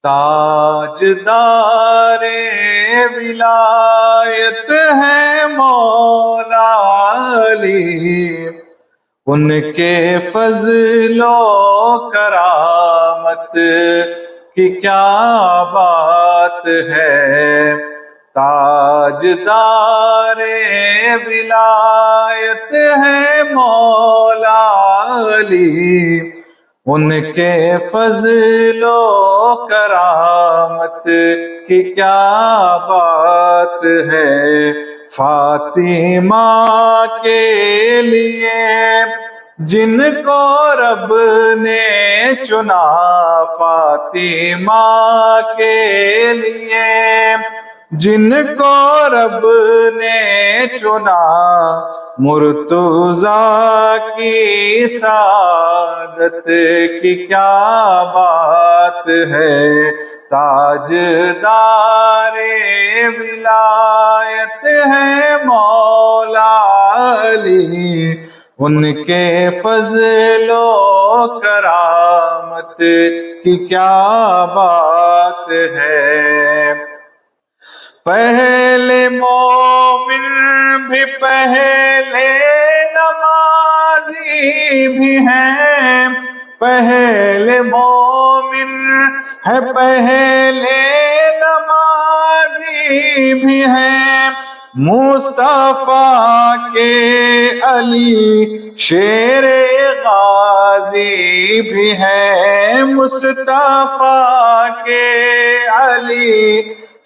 تاجدار ولایت ہے مولا علی، ان کے فضل و کرامت کی کیا بات ہے۔ تاجدار ولایت ہے مولا علی، ان کے فضل و کرامت کی کیا بات ہے۔ فاطمہ کے لیے جن کو رب نے چنا، فاطمہ کے لیے جن کو رب نے چنا، مرتضیٰ کی سعادت کی کیا بات ہے۔ تاجدار ولایت ہے مولا علی، ان کے فضل و کرامت کی کیا بات ہے۔ پہلے مومن بھی پہلے نمازی بھی ہیں، پہلے مومن ہے پہلے نمازی بھی ہیں، مصطفیٰ کے علی شیر غازی بھی ہیں، مصطفیٰ کے علی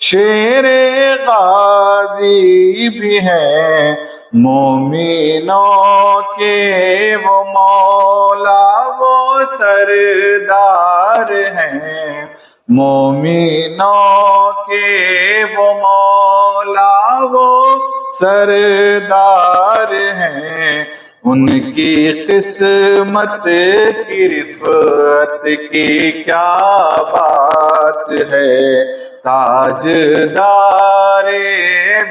شیر غازی بھی ہیں، مومنوں کے وہ مولا وہ سردار ہیں، مومنوں کے وہ مولا وہ سردار ہیں، ان کی قسمت کی رفعت کی کیا بات ہے۔ تاجدار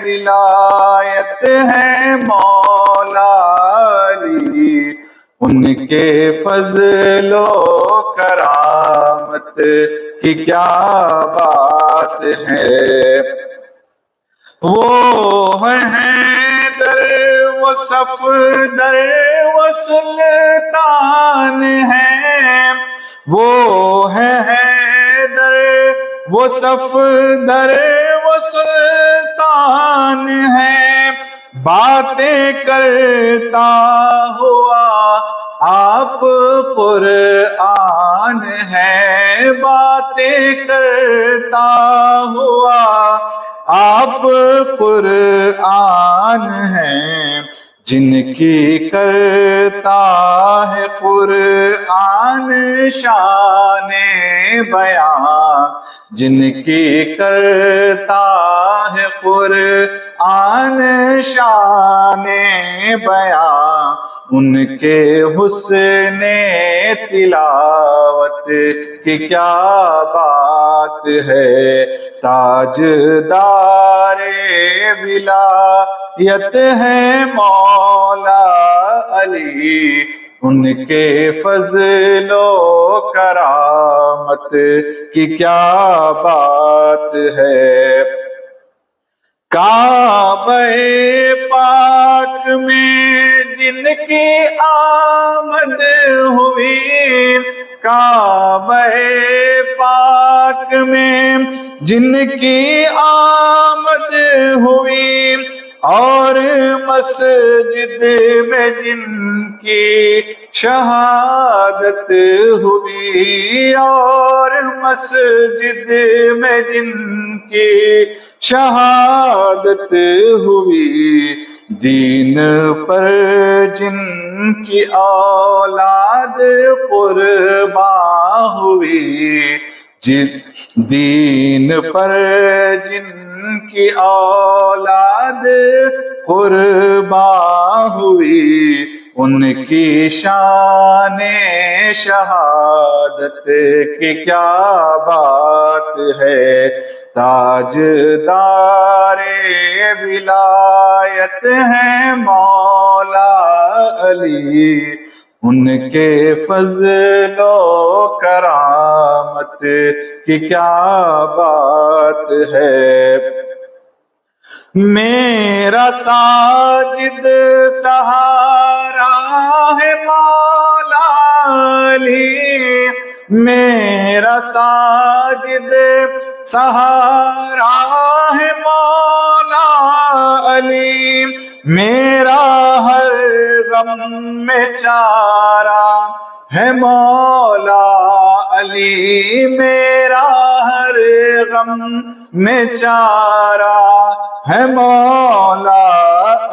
ولایت ہے مولا علی، ان کے فضل و کرامت کی کیا بات ہے۔ وہ ہے حیدر وہ صفدر وہ سلطان ہیں، وہ ہے حیدر وہ صفدر وہ سلطان ہے، باتیں کرتا ہوا آپ قرآن ہے، باتیں کرتا ہوا آپ قرآن ہیں، جن کی کرتا ہے قرآن شان بیان، جن کی کرتا ہے قرآن شان بیان، ان کے حسن تلاوت کی کیا بات ہے۔ تاجدار ولایت ہے مولا علی، ان کے فضل و کرامت کی کیا بات ہے۔ کعبہ پاک میں جن کی آمد ہوئی، کعبہ پاک میں جن کی آمد ہوئی، اور مسجد میں جن کی شہادت ہوئی، اور مسجد میں جن کی شہادت ہوئی، دین پر جن کی اولاد قربان ہوئی، دین پر جن کی اولاد قربان ہوئی، ان کی شان شہادت کی کیا بات ہے۔ تاجدار ولایت ہے مولا علی، ان کے فضل و کرامت کی کیا بات ہے۔ میرا ساجد سہارا ہے مولا علی، میرا ساجد سہارا ہے مولا علی، میرا ہر غم میں چارہ ہے مولا علی، میرا ہر غم میں چارہ ہے مولا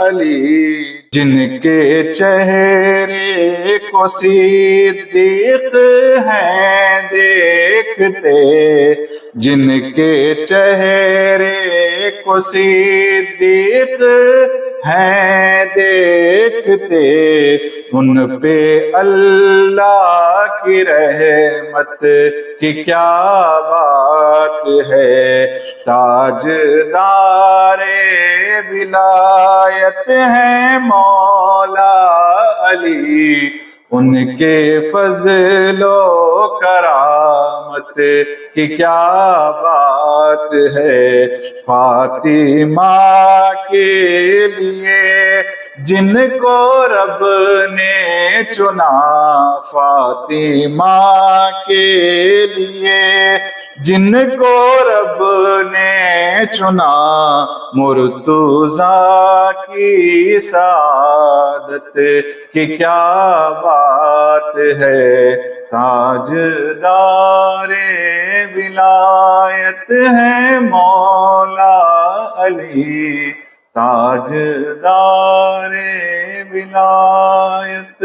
علی۔ جن کے چہرے کو صدیق ہیں دیکھتے، جن کے چہرے کو صدیق ہیں دیکھتے، ان پہ اللہ کی رحمت کی کیا بات ہے۔ تاجدار ولایت ہیں مولا علی، ان کے فضل و کرامت کی کیا بات ہے۔ فاطمہ کے لیے جن کو رب نے چنا، فاطمہ کے لیے جن کو رب نے چنا، مرتضیٰ کی سعادت کی کیا بات ہے۔ تاجدار ولایت ہے مولا علی، تاجدار ولایت۔